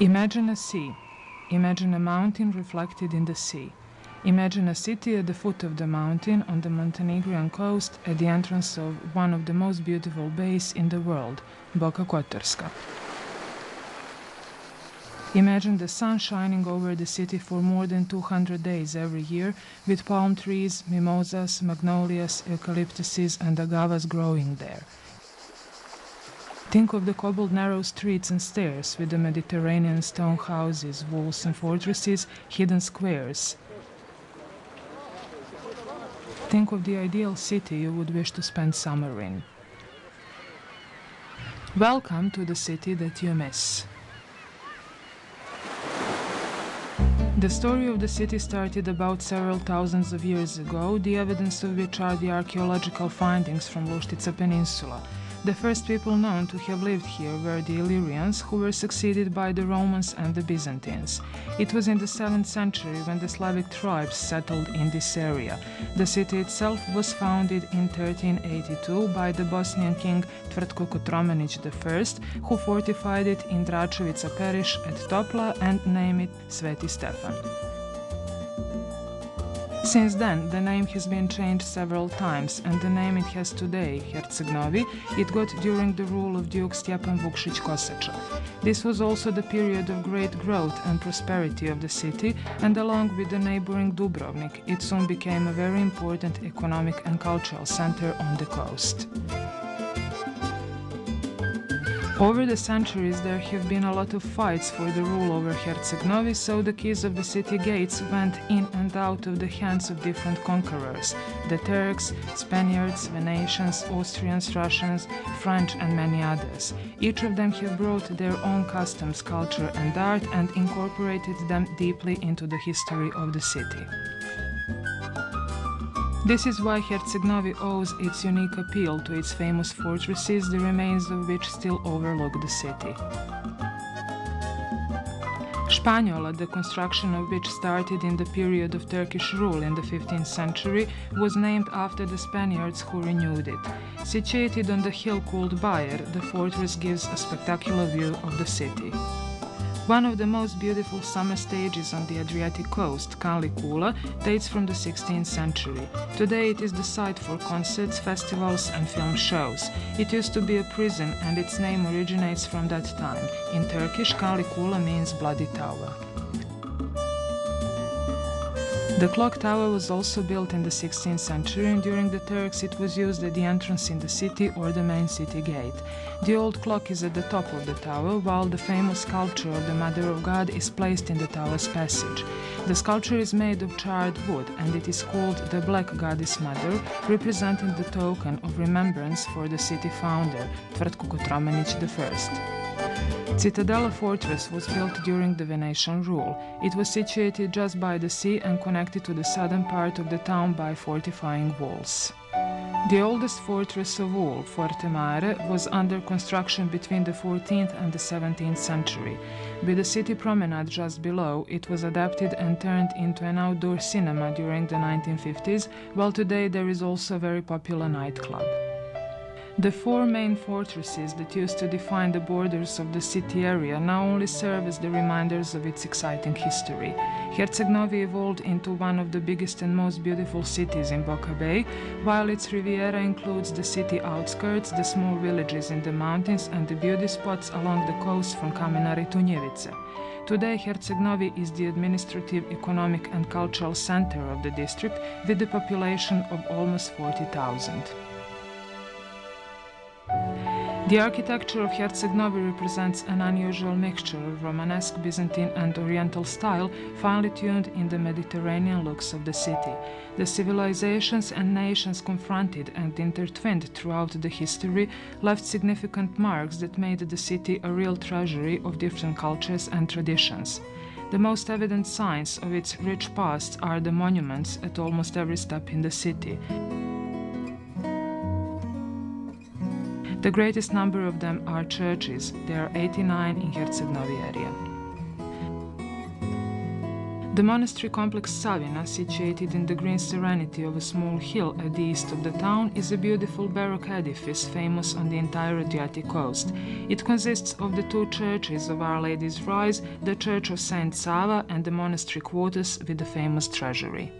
Imagine a sea. Imagine a mountain reflected in the sea. Imagine a city at the foot of the mountain on the Montenegrin coast at the entrance of one of the most beautiful bays in the world, Boka Kotorska. Imagine the sun shining over the city for more than 200 days every year, with palm trees, mimosas, magnolias, eucalyptuses, and agavas growing there. Think of the cobbled narrow streets and stairs with the Mediterranean stone houses, walls and fortresses, hidden squares. Think of the ideal city you would wish to spend summer in. Welcome to the city that you miss. The story of the city started about several thousands of years ago, the evidence of which are the archaeological findings from Luštica Peninsula. The first people known to have lived here were the Illyrians, who were succeeded by the Romans and the Byzantines. It was in the 7th century when the Slavic tribes settled in this area. The city itself was founded in 1382 by the Bosnian king Tvrtko Kotromanić I, who fortified it in Dračevica parish at Topla and named it Sveti Stefan. Since then, the name has been changed several times, and the name it has today, Herceg Novi, it got during the rule of Duke Stjepan Vukšić Kosača. This was also the period of great growth and prosperity of the city, and along with the neighboring Dubrovnik, it soon became a very important economic and cultural center on the coast. Over the centuries, there have been a lot of fights for the rule over Herceg Novi, so the keys of the city gates went in and out of the hands of different conquerors: the Turks, Spaniards, Venetians, Austrians, Russians, French, and many others. Each of them have brought their own customs, culture, and art and incorporated them deeply into the history of the city. This is why Herceg Novi owes its unique appeal to its famous fortresses, the remains of which still overlook the city. Španjola, the construction of which started in the period of Turkish rule in the 15th century, was named after the Spaniards who renewed it. Situated on the hill called Bayer, the fortress gives a spectacular view of the city. One of the most beautiful summer stages on the Adriatic coast, Kanlikula, dates from the 16th century. Today it is the site for concerts, festivals and film shows. It used to be a prison and its name originates from that time. In Turkish, Kanlikula means bloody tower. The clock tower was also built in the 16th century, and during the Turks it was used at the entrance in the city or the main city gate. The old clock is at the top of the tower, while the famous sculpture of the Mother of God is placed in the tower's passage. The sculpture is made of charred wood, and it is called the Black Goddess Mother, representing the token of remembrance for the city founder, Tvrtko Kotromanić I. Citadella Fortress was built during the Venetian rule. It was situated just by the sea and connected to the southern part of the town by fortifying walls. The oldest fortress of all, Forte Mare, was under construction between the 14th and the 17th century. With the city promenade just below, it was adapted and turned into an outdoor cinema during the 1950s, while today there is also a very popular nightclub. The four main fortresses that used to define the borders of the city area now only serve as the reminders of its exciting history. Herceg Novi evolved into one of the biggest and most beautiful cities in Boka Bay, while its Riviera includes the city outskirts, the small villages in the mountains, and the beauty spots along the coast from Kamenari to Njevice. Today, Herceg Novi is the administrative, economic, and cultural center of the district, with a population of almost 40,000. The architecture of Herceg Novi represents an unusual mixture of Romanesque, Byzantine and Oriental style, finely tuned in the Mediterranean looks of the city. The civilizations and nations confronted and intertwined throughout the history left significant marks that made the city a real treasury of different cultures and traditions. The most evident signs of its rich past are the monuments at almost every step in the city. The greatest number of them are churches. There are 89 in Herceg Novi area. The monastery complex Savina, situated in the green serenity of a small hill at the east of the town, is a beautiful Baroque edifice famous on the entire Adriatic coast. It consists of the two churches of Our Lady's Rise, the Church of Saint Sava, and the monastery quarters with the famous treasury.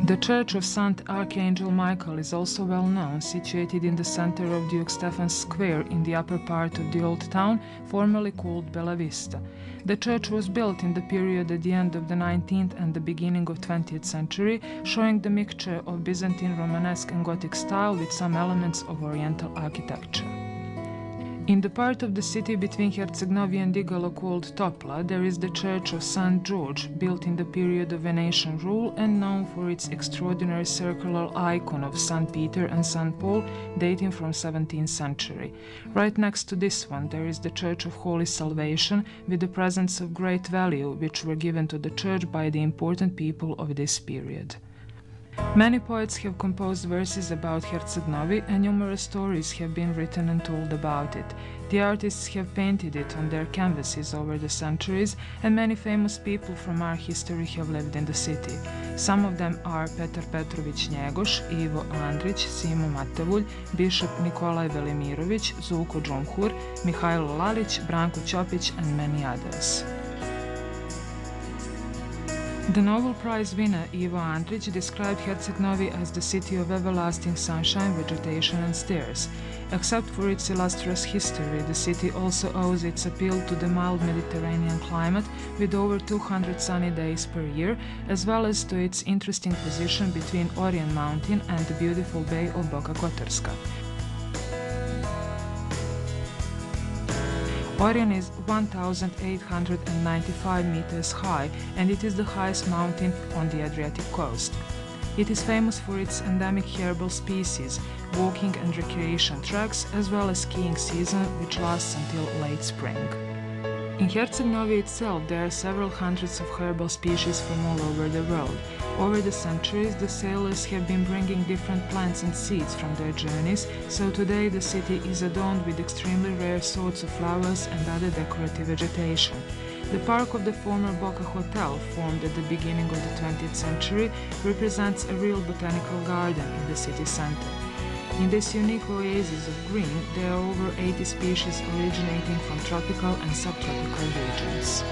The Church of St. Archangel Michael is also well known, situated in the center of Duke Stephen's Square in the upper part of the old town, formerly called Bella Vista. The church was built in the period at the end of the 19th and the beginning of 20th century, showing the mixture of Byzantine Romanesque and Gothic style with some elements of Oriental architecture. In the part of the city between Herceg Novi and Igalo called Topla, there is the Church of St. George, built in the period of Venetian rule and known for its extraordinary circular icon of St. Peter and St. Paul, dating from 17th century. Right next to this one, there is the Church of Holy Salvation, with the presents of great value, which were given to the church by the important people of this period. Many poets have composed verses about Herceg Novi, and numerous stories have been written and told about it. The artists have painted it on their canvases over the centuries, and many famous people from our history have lived in the city. Some of them are Petar Petrović Njegoš, Ivo Andrić, Simo Matevulj, Bishop Nikolaj Velimirović, Zuko Džumhur, Mihajlo Lalić, Branko Ćopić, and many others. The Nobel Prize winner Ivo Andrić described Herceg Novi as the city of everlasting sunshine, vegetation and stairs. Except for its illustrious history, the city also owes its appeal to the mild Mediterranean climate with over 200 sunny days per year, as well as to its interesting position between Orion Mountain and the beautiful bay of Boka Kotorska. Orion is 1,895 meters high, and it is the highest mountain on the Adriatic coast. It is famous for its endemic herbal species, walking and recreation tracks, as well as skiing season, which lasts until late spring. In Herceg Novi itself, there are several hundreds of herbal species from all over the world. Over the centuries, the sailors have been bringing different plants and seeds from their journeys, so today the city is adorned with extremely rare sorts of flowers and other decorative vegetation. The park of the former Boka Hotel, formed at the beginning of the 20th century, represents a real botanical garden in the city center. In this unique oasis of green, there are over 80 species originating from tropical and subtropical regions.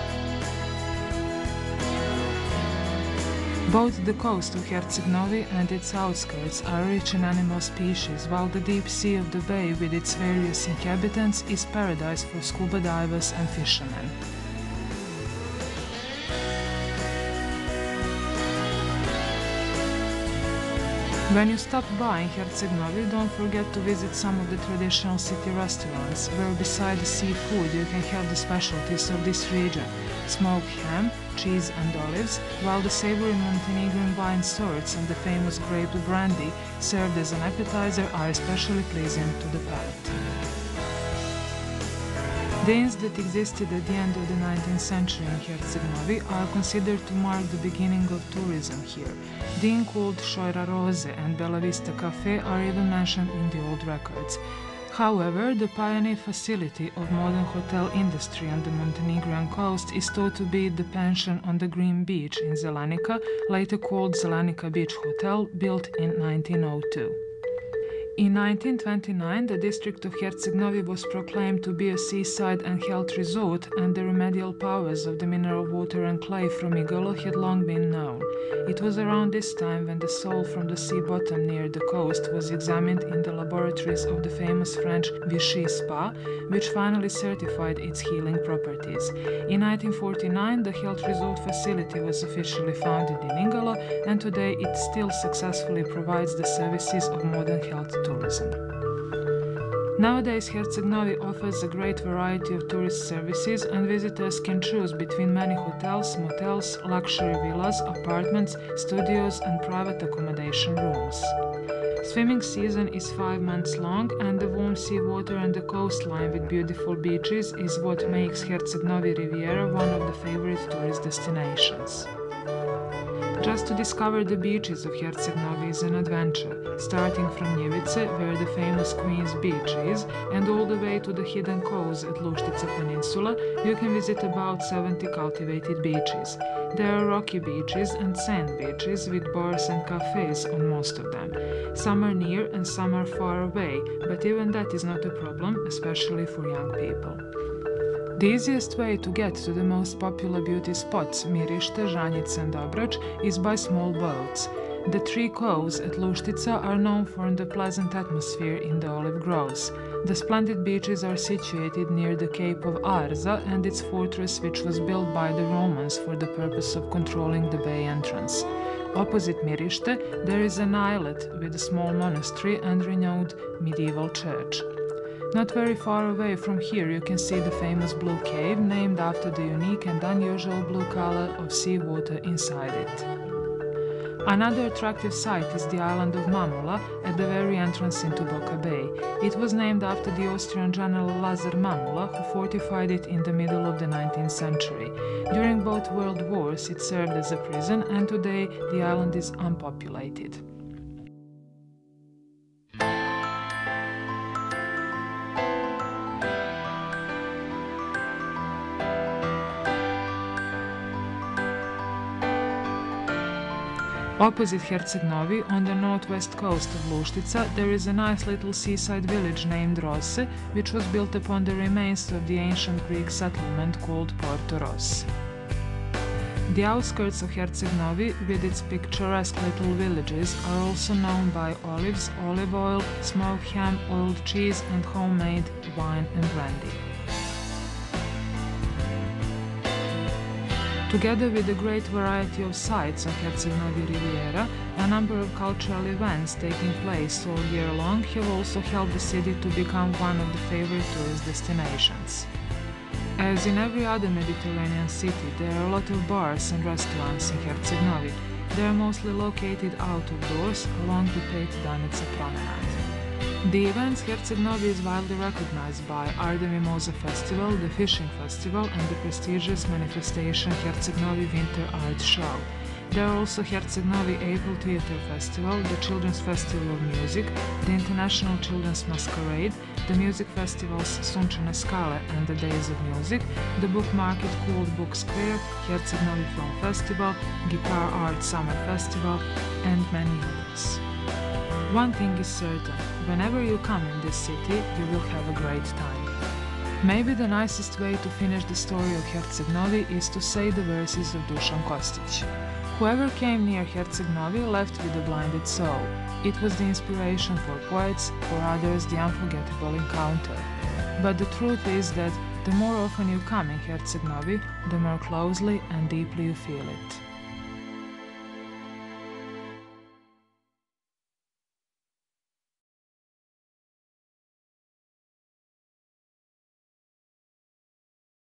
Both the coast of Herceg Novi and its outskirts are rich in animal species, while the deep sea of the bay with its various inhabitants is paradise for scuba divers and fishermen. When you stop by in Herceg Novi, don't forget to visit some of the traditional city restaurants, where beside the seafood you can have the specialties of this region: smoked ham, cheese and olives, while the savory Montenegrin wine sorts and the famous grape brandy, served as an appetizer, are especially pleasing to the palate. The inns that existed at the end of the 19th century in Herceg Novi are considered to mark the beginning of tourism here. The inn called Šojra Roze and Bella Vista Cafe are even mentioned in the old records. However, the pioneer facility of modern hotel industry on the Montenegrin coast is thought to be the pension on the Green Beach in Zelenica, later called Zelenica Beach Hotel, built in 1902. In 1929, the district of Herceg Novi was proclaimed to be a seaside and health resort, and the remedial powers of the mineral water and clay from Igalo had long been known. It was around this time when the salt from the sea bottom near the coast was examined in the laboratories of the famous French Vichy Spa, which finally certified its healing properties. In 1949, the health resort facility was officially founded in Igalo, and today it still successfully provides the services of modern health tourism. Nowadays, Herceg Novi offers a great variety of tourist services, and visitors can choose between many hotels, motels, luxury villas, apartments, studios and private accommodation rooms. Swimming season is 5 months long, and the warm sea water and the coastline with beautiful beaches is what makes Herceg Novi Riviera one of the favorite tourist destinations. Just to discover the beaches of Herceg Novi is an adventure, starting from Njivice, where the famous Queen's Beach is, and all the way to the hidden coves at Luštica Peninsula. You can visit about 70 cultivated beaches. There are rocky beaches and sand beaches with bars and cafes on most of them. Some are near and some are far away, but even that is not a problem, especially for young people. The easiest way to get to the most popular beauty spots, Mirište, Žanjice and Dobrač, is by small boats. The three coves at Luštica are known for the pleasant atmosphere in the olive groves. The splendid beaches are situated near the Cape of Arza and its fortress, which was built by the Romans for the purpose of controlling the bay entrance. Opposite Mirište, there is an islet with a small monastery and renowned medieval church. Not very far away from here you can see the famous Blue Cave, named after the unique and unusual blue color of seawater inside it. Another attractive site is the island of Mamula at the very entrance into Boka Bay. It was named after the Austrian general Lazar Mamula, who fortified it in the middle of the 19th century. During both world wars it served as a prison, and today the island is unpopulated. Opposite Herceg Novi, on the northwest coast of Luštica, there is a nice little seaside village named Rosse, which was built upon the remains of the ancient Greek settlement called Porto Ross. The outskirts of Herceg Novi, with its picturesque little villages, are also known by olives, olive oil, smoked ham, oiled cheese, and homemade wine and brandy. Together with a great variety of sites on Herceg Novi Riviera, a number of cultural events taking place all year long have also helped the city to become one of the favorite tourist destinations. As in every other Mediterranean city, there are a lot of bars and restaurants in Herceg Novi. They are mostly located out of doors along the Pet Danica promenade. The events Herceg Novi is widely recognized by are the Mimosa Festival, the Fishing Festival, and the prestigious manifestation Herceg Novi Winter Art Show. There are also Herceg Novi April Theatre Festival, the Children's Festival of Music, the International Children's Masquerade, the music festivals Sunčane Skale and the Days of Music, the book market called Book Square, Herceg Novi Film Festival, Guitar Art Summer Festival, and many others. One thing is certain, whenever you come in this city, you will have a great time. Maybe the nicest way to finish the story of Herceg Novi is to say the verses of Dušan Kostić. Whoever came near Herceg Novi left with a blinded soul. It was the inspiration for poets, for others the unforgettable encounter. But the truth is that the more often you come in Herceg Novi, the more closely and deeply you feel it.